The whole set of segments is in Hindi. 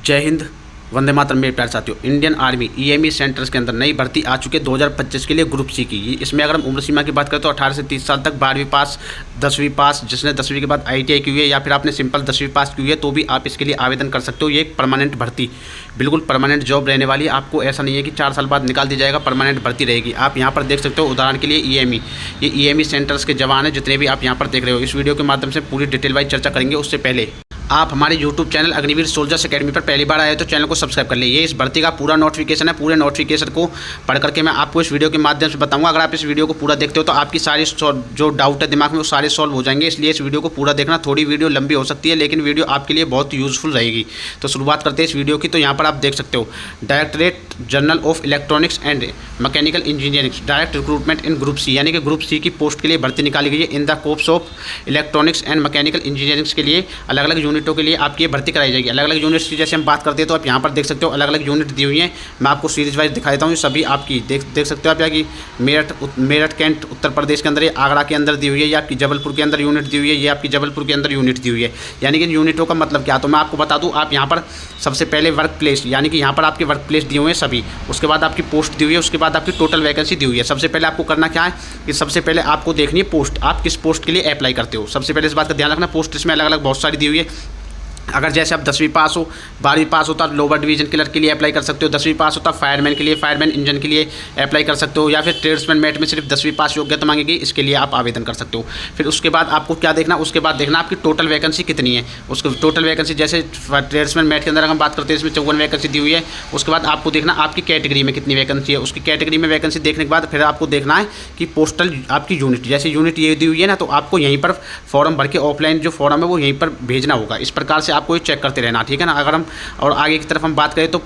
जय हिंद, वंदे मातरम। मेरे प्यारे साथियों, इंडियन आर्मी ईएमई सेंटर्स के अंदर नई भर्ती आ चुकी है 2025 के लिए ग्रुप सी की। इसमें अगर हम उम्र सीमा की बात करें तो 18 से 30 साल तक, 12वीं पास, 10वीं पास, जिसने 10वीं के बाद आईटीआई की हुई है या फिर आपने सिंपल 10वीं पास की हुई है तो भी आप इसके लिए आवेदन कर सकते हो। ये एक परमानेंट भर्ती, बिल्कुल परमानेंट जॉब रहने वाली है। आपको ऐसा नहीं है कि 4 साल बाद निकाल दिया जाएगा, परमानेंट भर्ती रहेगी। आप यहाँ पर देख सकते हो, उदाहरण के लिए ईएमई, ये ईएमई सेंटर्स के जवान हैं जितने भी आप यहाँ पर देख रहे हो। इस वीडियो के माध्यम से पूरी डिटेल वाइज चर्चा करेंगे। उससे पहले आप हमारे YouTube channel Agniveer soldiers academy पर पहली बार आए हो तो चैनल को सब्सक्राइब कर लीजिए। ये इस भर्ती का पूरा नोटिफिकेशन है। पूरे नोटिफिकेशन को पढ़ करके मैं आपको इस वीडियो के माध्यम से बताऊंगा। अगर आप इस वीडियो को पूरा देखते हो तो आपकी सारी जो डाउट है दिमाग में वो सारे सॉल्व हो जाएंगे। इसलिए इस वीडियो को पूरा देखना। थोड़ी वीडियो लंबी हो सकती है लेकिन वीडियो आपके लिए बहुत यूजफुल रहेगी। तो शुरुआत करते हैं इस वीडियो की। तो यहाँ पर आप देख सकते हो, directorate general of electronics and mechanical engineering, direct recruitment in group C, यानी कि ग्रुप सी की पोस्ट के लिए भर्ती निकाली गई है। In the course of electronics and mechanical engineering के लिए अलग अलग यूनिटों के लिए आपकी भर्ती कराई जाएगी। अलग अलग यूनिट्स की जैसे हम बात करते हैं तो आप यहाँ पर देख सकते हो अलग अलग यूनिट दी हुई हैं। मैं आपको सीरीज वाइज दिखा देता हूँ। सभी आपकी देख सकते हो आप यहाँ की मेरठ कैंट उत्तर प्रदेश के अंदर, ये आगरा के अंदर दी हुई है। ये आपकी जबलपुर के अंदर यूनिट दी हुई है। ये आपकी जबलपुर के अंदर यूनिट दी हुई है। यानी कि यूनिटों का मतलब क्या, तो मैं आपको बता दूँ। आप यहाँ पर सबसे पहले वर्क प्लेस, यानी कि यहाँ पर आपके वर्क प्लेस दिए हुए हैं सभी। उसके बाद आपकी पोस्ट दी हुई है। उसके बाद आपकी टोटल वैकेंसी दी हुई है। सबसे पहले आपको करना क्या है कि सबसे पहले आपको देखनी है पोस्ट, आप किस पोस्ट के लिए अप्लाई करते हो। सबसे पहले इस बात का ध्यान रखना। पोस्ट इसमें अलग अलग बहुत सारी दी हुई है। अगर जैसे आप 10वीं पास हो, 12वीं पास होता लोअर डिवीजन क्लर्क के लिए अप्लाई कर सकते हो। 10वीं पास होता फायरमैन के लिए, फायरमैन इंजन के लिए अप्लाई कर सकते हो। या फिर ट्रेड्समैन मेट में सिर्फ 10वीं पास योग्यता मांगेगी, इसके लिए आप आवेदन कर सकते हो। फिर उसके बाद आपको क्या देखना, उसके बाद देखना आपकी टोटल वैकेंसी कितनी है। उसको टोटल वैकेंसी जैसे ट्रेड्समैन मेट के अंदर हम बात करते हैं, इसमें 54 वैकेंसी दी हुई है। उसके बाद आपको देखना आपकी कैटेगरी में कितनी वैकेंसी है। उसकी कैटेगरी में वैकेंसी देखने के बाद फिर आपको देखना है कि पोस्टल आपकी यूनिट, जैसे यूनिट ये दी हुई है ना, तो आपको यहीं पर फॉर्म भर के ऑफलाइन जो फॉर्म है वो यहीं पर भेजना होगा। इस प्रकार से आपको ये चेक करते रहना, ठीक है ना। अगर हम और आगे की तरफ हम बात करें तो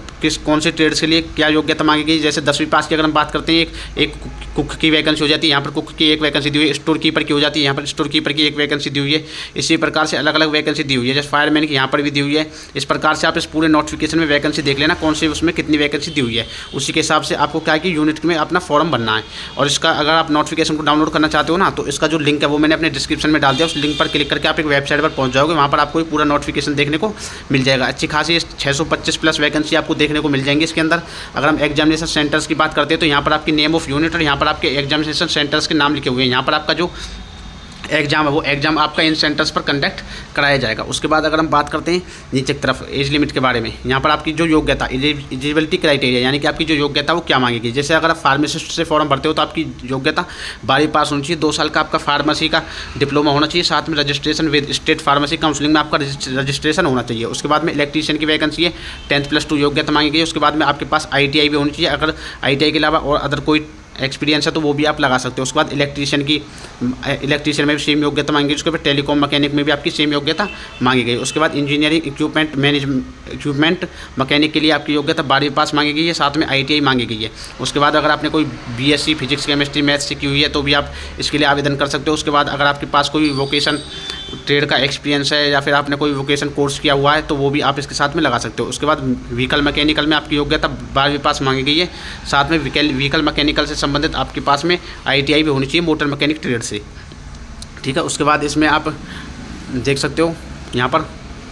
कौन से ट्रेड्स के लिए क्या योग्यता मांगी गई, जैसे 10वीं पास की अगर हम बात करते हैं, एक कुक की वैकेंसी हो जाती है। यहाँ पर कुक की एक वैकेंसी दी हुई है। स्टोर कीपर की हो जाती है, यहाँ पर स्टोर कीपर की एक वैकेंसी दी हुई है। इसी प्रकार से अलग अलग वैकेंसी दी हुई है। जैसे फायरमैन की यहाँ पर भी दी हुई है। इस प्रकार से आप इस पूरे नोटिफिकेशन में वैकेंसी देख लेना कौन से उसमें कितनी वैकेंसी दी हुई है। उसी के हिसाब से आपको क्या है कि यूनिट में अपना फॉर्म भरना है। और इसका अगर आप नोटिफिकेशन को डाउनलोड करना चाहते हो ना, तो इसका जो लिंक है वो मैंने अपने डिस्क्रिप्शन में डाल दिया। उस लिंक पर क्लिक करके आप एक वेबसाइट पर पहुँच जाओगे। वहाँ पर आपको पूरा नोटिफिकेशन देखने को मिल जाएगा। अच्छी खासी 625 प्लस वैकेंसी आपको देखने को मिल जाएंगी इसके अंदर। अगर हम एग्जामिनेशन सेंटर्स की बात करते हैं तो यहाँ पर आपकी नेम ऑफ यूनिट और यहाँ पर आपके एग्जामिनेशन सेंटर्स के नाम लिखे हुए हैं। यहाँ पर आपका जो एग्जाम है वो एग्जाम आपका इन सेंटर्स पर कंडक्ट कराया जाएगा। उसके बाद अगर हम बात करते हैं नीचे की तरफ एज लिमिट के बारे में, यहाँ पर आपकी जो योग्यता, एलिजिबिलिटी क्राइटेरिया, यानी कि आपकी जो योग्यता वो क्या मांगेगी। जैसे अगर आप फार्मासिस्ट से फॉर्म भरते हो तो आपकी योग्यता 12वीं पास होनी चाहिए। 2 साल का आपका फार्मेसी का डिप्लोमा होना चाहिए। साथ में registration with state pharmacy counselling में आपका रजिस्ट्रेशन होना चाहिए। उसके बाद में इलेक्ट्रीशियन की वैकेंसी है, 10+2 योग्यता मांगी गई है। उसके बाद में आपके पास ITI भी होनी चाहिए। अगर ITI के अलावा और अदर कोई एक्सपीरियंस है तो वो भी आप लगा सकते हो। उसके बाद इलेक्ट्रीशियन में भी सेम योग्यता मांगी गई। उसके बाद टेलीकॉम मैकेनिक में भी आपकी सेम योग्यता मांगी गई। उसके बाद इंजीनियरिंग इक्विपमेंट मैकेनिक के लिए आपकी योग्यता 12वीं पास मांगी गई है। साथ में ITI मांगी गई है। उसके बाद अगर आपने कोई BSc फिजिक्स केमिस्ट्री मैथ्स सीखी हुई है तो भी आप इसके लिए आवेदन कर सकते हो। उसके बाद अगर आपके पास कोई वोकेशन ट्रेड का एक्सपीरियंस है या फिर आपने कोई वोकेशन कोर्स किया हुआ है तो वो भी आप इसके साथ में लगा सकते हो। उसके बाद व्हीकल मैकेनिकल में आपकी योग्यता 12वीं पास मांगी गई है। साथ में व्हीकल मैकेनिकल से संबंधित आपके पास में ITI भी होनी चाहिए मोटर मैकेनिक ट्रेड से, ठीक है। उसके बाद इसमें आप देख सकते हो यहाँ पर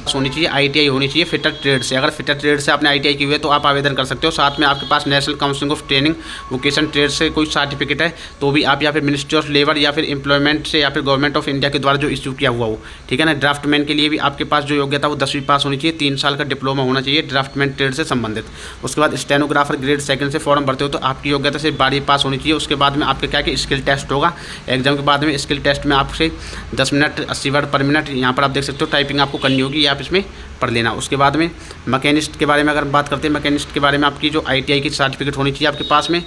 होनी चाहिए ITI होनी चाहिए फिटर ट्रेड से। अगर फिटर ट्रेड से आपने ITI की हुई है तो आप आवेदन कर सकते हो। साथ में आपके पास national council of training vocation trade से कोई सर्टिफिकेट है तो भी आप या फिर मिनिस्ट्री ऑफ लेबर या फिर एम्प्लॉयमेंट से या फिर गवर्नमेंट ऑफ इंडिया के द्वारा जो इश्यू किया हुआ हो, ठीक है ना। ड्राफ्टमैन के लिए भी आपके पास जो योग्यता वो 10वीं पास होनी चाहिए। 3 साल का डिप्लोमा होना चाहिए ड्राफ्टमैन ट्रेड से संबंधित। उसके बाद स्टेनोग्राफर ग्रेड 2 से फॉर्म भरते हो तो आपकी योग्यता सिर्फ 12वीं पास होनी चाहिए। उसके बाद में आपके क्या कि स्किल टेस्ट होगा। एग्जाम के बाद में स्किल टेस्ट में आपसे 10 मिनट 80 वर्ड पर मिनट यहाँ पर आप देख सकते हो टाइपिंग आपको करनी होगी, आप इसमें पढ़ लेना। उसके बाद में मैकेनिस्ट के बारे में अगर बात करते हैं, मैकेनिस्ट के बारे में आपकी जो ITI की सर्टिफिकेट होनी चाहिए आपके पास में।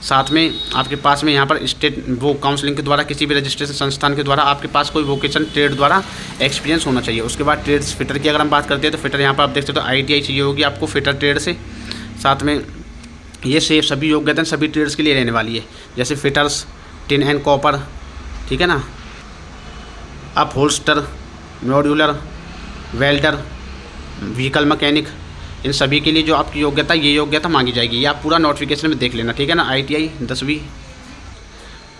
साथ में आपके पास में यहाँ पर स्टेट वो काउंसलिंग के द्वारा किसी भी रजिस्ट्रेशन संस्थान के द्वारा आपके पास कोई वोकेशन ट्रेड द्वारा एक्सपीरियंस होना चाहिए। उसके बाद ट्रेड्स फिटर की अगर हम बात करते हैं तो फिटर यहाँ पर आप देख सकते हो ITI चाहिए होगी आपको फिटर ट्रेड से। साथ में ये सभी योग्यता सभी ट्रेड्स के लिए रहने वाली है, जैसे फिटर्स, टिन एंड कॉपर, ठीक है ना, upholsterer, modular, welder, vehicle mechanic, इन सभी के लिए जो आपकी योग्यता ये योग्यता मांगी जाएगी। ये आप पूरा नोटिफिकेशन में देख लेना, ठीक है ना। ITI 10वीं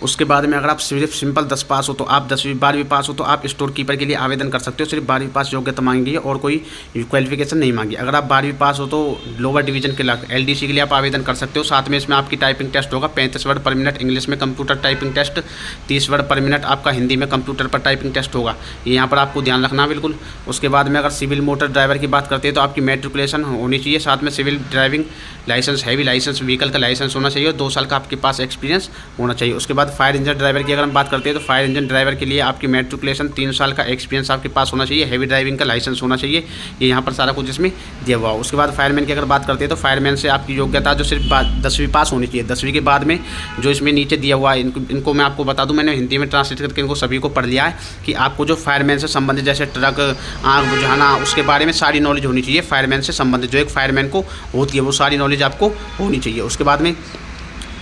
उसके बाद में अगर आप सिर्फ सिंपल 10 पास हो तो आप 10वीं 12वीं पास हो तो आप स्टोर कीपर के लिए आवेदन कर सकते हो। सिर्फ 12वीं पास योग्यता मांगी गई है और कोई क्वालिफिकेशन नहीं मांगी। अगर आप 12वीं पास हो तो लोअर डिवीजन के LDC के लिए आप आवेदन कर सकते हो। साथ में इसमें आपकी टाइपिंग टेस्ट होगा 35 वर्ड पर मिनट इंग्लिश में कंप्यूटर टाइपिंग टेस्ट, 30 वर्ड पर मिनट आपका हिंदी में कंप्यूटर पर टाइपिंग टेस्ट होगा। ये यहाँ पर आपको ध्यान रखना बिल्कुल। उसके बाद में अगर सिविल मोटर ड्राइवर की बात करते हैं तो आपकी मैट्रिकुलेशन होनी चाहिए। साथ में civil driving licence, heavy licence, vehicle का लाइसेंस होना चाहिए और 2 साल का आपके पास एक्सपीरियंस होना चाहिए। उसके बाद फायर इंजन ड्राइवर की अगर हम बात करते हैं तो फायर इंजन ड्राइवर के लिए आपकी मैट्रिकुलेशन, 3 साल का एक्सपीरियंस आपके पास होना चाहिए, हैवी ड्राइविंग का लाइसेंस होना चाहिए। ये यहाँ पर सारा कुछ इसमें दिया हुआ हो। उसके बाद फायरमैन की अगर बात करते हैं तो फायरमैन से आपकी योग्यता जो सिर्फ 10वीं पास होनी चाहिए। 10वीं के बाद में जो इसमें नीचे दिया हुआ है इनको मैं आपको बता दूँ, मैंने हिंदी में ट्रांसलेट करके इनको सभी को पढ़ लिया है कि आपको जो फायरमैन से संबंधित जैसे ट्रक, आग बुझाना, उसके बारे में सारी नॉलेज होनी चाहिए। फायरमैन से संबंधित जो एक फायरमैन को होती है वो सारी नॉलेज आपको होनी चाहिए। उसके बाद में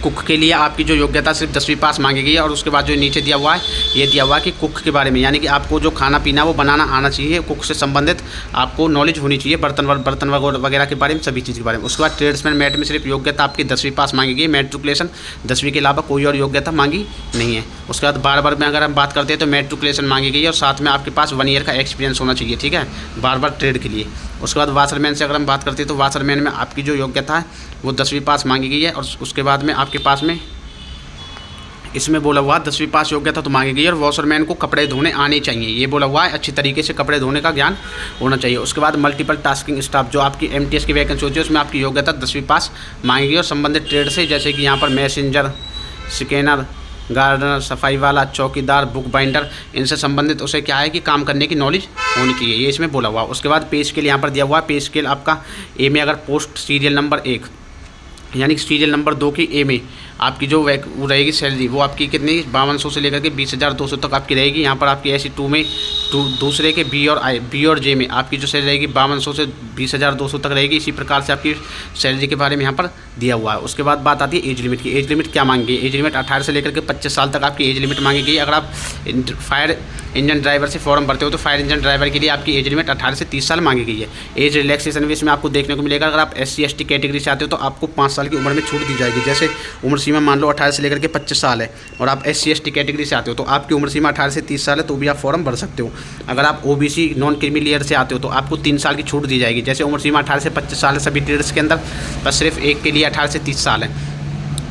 कुक के लिए आपकी जो योग्यता सिर्फ 10वीं पास मांगी गई है। और उसके बाद जो नीचे दिया हुआ है ये दिया हुआ है कि कुक के बारे में, यानी कि आपको जो खाना पीना वो बनाना आना चाहिए। कुक से संबंधित आपको नॉलेज होनी चाहिए, बर्तन वगैरह के बारे में, सभी चीज़ के बारे में। उसके बाद ट्रेड्समैन मैट में सिर्फ योग्यता आपकी 10वीं पास मांगी गई है। मैट्रिकुलेशन 10वीं के अलावा कोई और योग्यता मांगी नहीं है। उसके बाद बार्बर में अगर हम बात करते हैं तो मैट्रिकुलेशन मांगी गई है और साथ में आपके पास 1 ईयर का एक्सपीरियंस होना चाहिए, ठीक है, बार्बर ट्रेड के लिए। उसके बाद वाशरमैन से अगर हम बात करते हैं तो वाशरमैन में आपकी जो योग्यता है वो 10वीं पास मांगी गई है। और उसके बाद में आपके पास में इसमें बोला हुआ 10वीं पास योग्यता तो मांगी गई है और वॉशरमैन को कपड़े धोने आने चाहिए। ये बोला हुआ है, अच्छी तरीके से कपड़े धोने का ज्ञान होना चाहिए। उसके बाद मल्टीपल टास्किंग स्टाफ जो आपकी MTS की वैकेंसी होती है उसमें आपकी योग्यता 10वीं पास मांगी गई और संबंधित ट्रेड से, जैसे कि यहाँ पर मैसेंजर, स्कैनर, गार्डनर, सफाई वाला, चौकीदार, बुक बाइंडर, इनसे संबंधित उसे क्या है कि काम करने की नॉलेज होनी चाहिए। ये इसमें बोला हुआ। उसके बाद पे स्केल यहाँ पर दिया हुआ है। पे स्केल आपका ए में अगर पोस्ट सीरियल नंबर 1 यानी सीरियल नंबर 2 की ए में आपकी जो वो रहेगी सैलरी वो आपकी कितनी 5200 से लेकर के 20,200 तक आपकी रहेगी। यहाँ पर आपकी ऐसी 2 में दूसरे के बी और जे में आपकी जो सैलरी रहेगी 5200 से 20,200 तक रहेगी। इसी प्रकार से आपकी सैलरी के बारे में यहाँ पर दिया हुआ है। उसके बाद बात आती है एज लिमिट की। एज लिमिट क्या मांगी गई? एज लिमिट 18 से लेकर के 25 साल तक आपकी एज लिमिट मांगी गई। अगर आप फायर इंजन ड्राइवर से फॉर्म भरते हो तो फायर इंजन ड्राइवर के लिए आपकी एज लिमिट 18 से 30 साल मांगी गई है। एज रिलैक्सेशन भी इसमें आपको देखने को मिलेगा। अगर आप SC ST कैटेगरी से आते हो तो आपको 5 साल की उम्र में छूट दी जाएगी। जैसे उम्र सीमा मान लो 18 से लेकर के 25 साल है और आप SC ST कैटेगरी से आते हो तो आपकी उम्र सीमा 18 से 30 साल है, तो भी आप फॉर्म भर सकते हो। अगर आप OBC नॉन क्रीमी लेयर से आते हो तो आपको 3 साल की छूट दी जाएगी। जैसे उम्र सीमा 18 से 25 साल है सभी ट्रेड्स के अंदर, बस सिर्फ एक के लिए 18 से 30 साल है।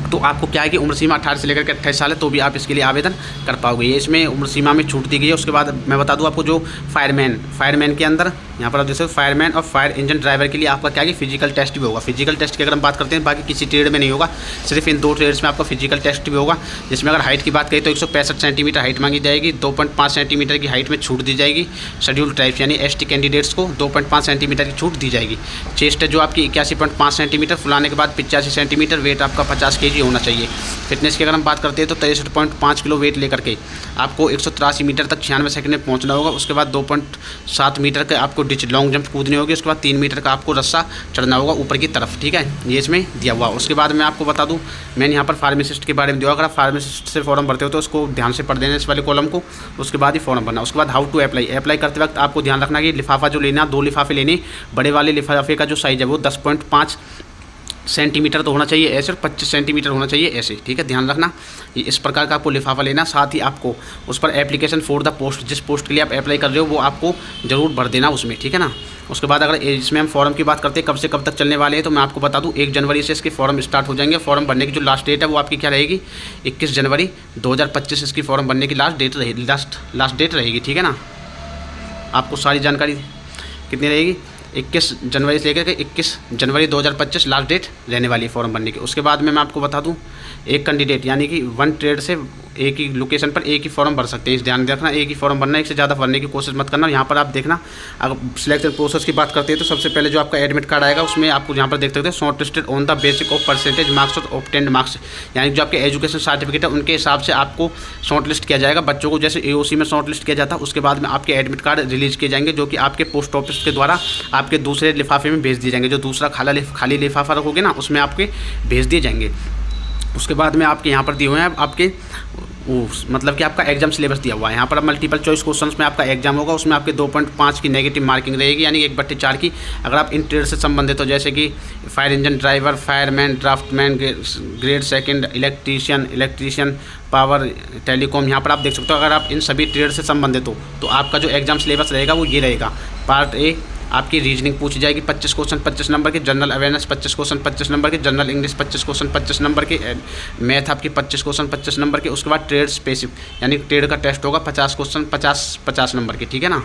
तो आपको क्या है कि उम्र सीमा 18 से लेकर के 28 साल है तो भी आप इसके लिए आवेदन कर पाओगे। ये इसमें उम्र सीमा में छूट दी गई है। उसके बाद मैं बता दूं आपको जो फायरमैन के अंदर यहाँ पर आप जैसे फायरमैन और फायर इंजन ड्राइवर के लिए आपका क्या है कि फिजिकल टेस्ट भी होगा। फिजिकल टेस्ट की अगर हम बात करते हैं बाकी किसी ट्रेड में नहीं होगा, सिर्फ इन 2 ट्रेड्स में आपका फिजिकल टेस्ट भी होगा। जिसमें अगर हाइट की बात करें तो 165 सेंटीमीटर हाइट मांगी जाएगी, 2.5 सेंटीमीटर की हाइट में छूट दी जाएगी। शेड्यूल ट्राइब्स यानी ST कैंडिडेट्स को 2.5 सेंटीमीटर की छूट दी जाएगी। चेस्ट जो आपकी 81.5 सेंटीमीटर, फुलाने के बाद 85 सेंटीमीटर, वेट आपका 50 kg होना चाहिए। फिटनेस की अगर हम बात करते हैं तो 63.5 किलो वेट लेकर के आपको 183 मीटर तक 96 सेकंड में पहुंचना होगा। उसके बाद 2.7 मीटर का आपको लॉन्ग जंप कूदनी होगी। उसके बाद 3 मीटर का आपको रस्सा चढ़ना होगा ऊपर की तरफ, ठीक है, ये इसमें दिया हुआ। उसके बाद मैं आपको बता दूं, मैंने यहाँ पर फार्मासिस्ट के बारे में दिया। अगर आप फार्मासिस्ट से फॉर्म भरते हो तो उसको ध्यान से पढ़ देना इस वाले कॉलम को, उसके बाद ही फॉर्म भरना। उसके बाद हाउ टू अप्लाई करते वक्त आपको ध्यान रखना कि लिफाफा जो लेना, 2 लिफाफे लेने। बड़े वाले लिफाफे का जो साइज़ है वो 10.5 सेंटीमीटर तो होना चाहिए ऐसे, और 25 सेंटीमीटर होना चाहिए ऐसे, ठीक है, ध्यान रखना। ये इस प्रकार का आपको लिफाफा लेना। साथ ही आपको उस पर एप्लीकेशन फॉर द पोस्ट, जिस पोस्ट के लिए आप अप्लाई कर रहे हो वो आपको ज़रूर भर देना उसमें, ठीक है ना। उसके बाद अगर इसमें हम फॉर्म की बात करते हैं कब से कब तक चलने वाले हैं तो मैं आपको बता दूं 1 जनवरी से इसके फॉर्म स्टार्ट हो जाएंगे। फॉर्म भरने की जो लास्ट डेट है वो आपकी क्या रहेगी 21 जनवरी 2025 इसकी फॉर्म भरने की लास्ट डेट रहेगी, ठीक है ना। आपको सारी जानकारी कितनी रहेगी 21 जनवरी से लेकर के 21 जनवरी 2025 लास्ट डेट रहने वाली है फॉर्म भरने की। उसके बाद में मैं आपको बता दूं एक कैंडिडेट यानी कि 1 ट्रेड से एक ही लोकेशन पर एक ही फॉर्म भर सकते हैं। इस ध्यान रखना, एक ही फॉर्म भरना, एक से ज़्यादा भरने की कोशिश मत करना। यहाँ पर आप देखना, अगर सिलेक्शन प्रोसेस की बात करते हैं तो सबसे पहले जो आपका एडमिट कार्ड आएगा उसमें आपको यहाँ पर देख सकते हैं short listed on the basic of percentage marks और ऑब्टेन्ड मार्क्स, यानी जो आपके एजुकेशन सर्टिफिकेट है उनके हिसाब से आपको शॉर्ट लिस्ट किया जाएगा। बच्चों को जैसे AOC में शॉर्ट लिस्ट किया जाता है उसके बाद में आपके एडमिट कार्ड रिलीज किए जाएंगे जो कि आपके पोस्ट ऑफिस के द्वारा आपके दूसरे लिफाफे में भेज दिए जाएंगे। जो दूसरा खाली लिफाफा रखोगे ना उसमें आपके भेज दिए जाएंगे। उसके बाद में आपके यहाँ पर दिए हुए हैं आपके मतलब कि आपका एग्जाम सिलेबस दिया हुआ है। यहाँ पर अब मल्टीपल चॉइस क्वेश्चंस में आपका एग्जाम होगा, उसमें आपके 2.5 की नेगेटिव मार्किंग रहेगी, यानी 1/4 की। अगर आप इन ट्रेड से संबंधित हो, जैसे कि fire engine driver, fireman, draftman, grade second, electrician, power, telecom, यहाँ पर आप देख सकते हो। अगर आप इन सभी ट्रेड से संबंधित हो तो आपका जो एग्जाम सिलेबस रहेगा वो ये रहेगा। पार्ट ए आपकी रीजनिंग पूछी जाएगी 25 क्वेश्चन 25 नंबर के, जनरल अवेयरनेस 25 क्वेश्चन 25 नंबर के, जनरल इंग्लिश 25 क्वेश्चन 25 नंबर के, मैथ आपकी 25 क्वेश्चन 25 नंबर के। उसके बाद ट्रेड स्पेसिफिक यानी ट्रेड का टेस्ट होगा 50 क्वेश्चन 50 नंबर के, ठीक है ना।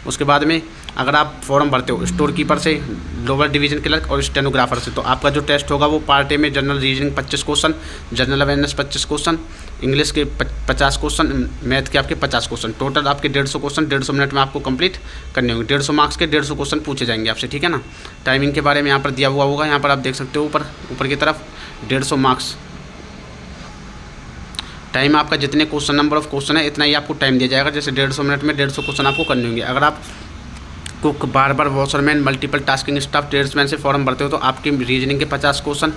उसके बाद में अगर आप फॉर्म भरते हो स्टोर कीपर से, लोअर डिवीजन क्लर्क और स्टेनोग्राफर से, तो आपका जो टेस्ट होगा वो पार्ट ए में general reasoning 25 question, general awareness 25 question, English के 50 क्वेश्चन, मैथ के आपके 50 क्वेश्चन, टोटल आपके 150 क्वेश्चन 150 मिनट में आपको कंप्लीट करने होंगे। 150 मार्क्स के 150 क्वेश्चन पूछे जाएंगे आपसे, ठीक है ना। टाइमिंग के बारे में यहाँ पर दिया हुआ होगा, यहाँ पर आप देख सकते हो ऊपर की तरफ 150 मार्क्स। टाइम आपका जितने क्वेश्चन नंबर ऑफ क्वेश्चन है इतना ही आपको टाइम दिया जाएगा। जैसे 150 मिनट में 150 क्वेश्चन आपको करने होंगे। अगर आप cook, barber, washerman, multiple tasking staff, tradesman से फॉर्म भरते हो तो आपकी रीजनिंग के 50 क्वेश्चन,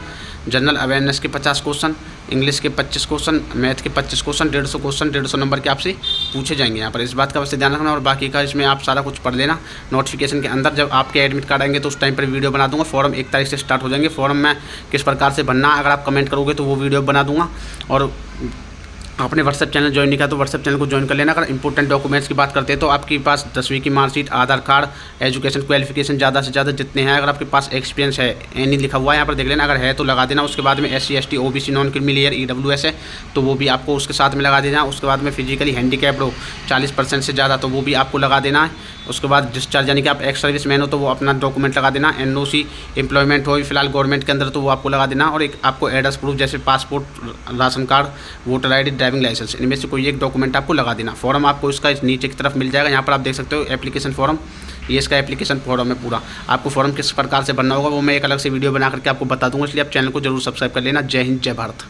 जनरल अवेयरनेस के 50 क्वेश्चन, इंग्लिश के 25 क्वेश्चन, मैथ के 25 क्वेश्चन, 150 क्वेश्चन 150 नंबर के आपसे पूछे जाएंगे। यहाँ पर इस बात का वैसे ध्यान रखना, और बाकी का इसमें आप सारा कुछ पढ़ लेना। नोटिफिकेशन के अंदर जब आपके एडमिट कार्ड आएंगे तो उस टाइम पर वीडियो बना दूंगा। फॉर्म 1 तारीख से स्टार्ट हो जाएंगे। फॉर्म में किस प्रकार से भरना, अगर आप कमेंट करोगे तो वो वीडियो बना दूंगा। और आपने व्हाट्सएप चैनल ज्वाइन नहीं किया तो व्हाट्सएप चैनल को ज्वाइन कर लेना। अगर इंपॉर्टेंट डॉक्यूमेंट्स की बात करते हैं तो आपके पास 10वीं की मार्कशीट, आधार कार्ड, एजुकेशन क्वालिफिकेशन ज़्यादा से ज़्यादा जितने हैं। अगर आपके पास एक्सपीरियंस है, एनी लिखा हुआ है यहाँ पर देख लेना, अगर है तो लगा देना। उसके बाद में SC ST OBC non creamy layer EWS है तो वो भी आपको उसके साथ में लगा देना। उसके बाद में फिजिकली हैंडीकैप्ड हो 40% से ज़्यादा तो वो भी आपको लगा देना है। उसके बाद डिस्चार्ज यानी कि आप एक्स सर्विस मैन हो तो वो अपना डॉक्यूमेंट लगा देना। NOC एम्प्लॉयमेंट हो फिलहाल गवर्नमेंट के अंदर तो वो आपको लगा देना। और एक आपको एड्रेस प्रूफ जैसे passport, ration card, voter ID, driving licence, इनमें से कोई एक डॉक्यूमेंट आपको लगा देना। फॉर्म आपको इसका नीचे की तरफ मिल जाएगा। यहाँ पर आप देख सकते हो एप्लीकेशन फॉर्म, ये इसका एप्लीकेशन फॉर्म है पूरा। आपको फॉर्म किस प्रकार से भरना होगा वो मैं एक अलग से वीडियो बना करके आपको बता दूंगा, इसलिए आप चैनल को जरूर सब्सक्राइब कर लेना। जय हिंद, जय भारत।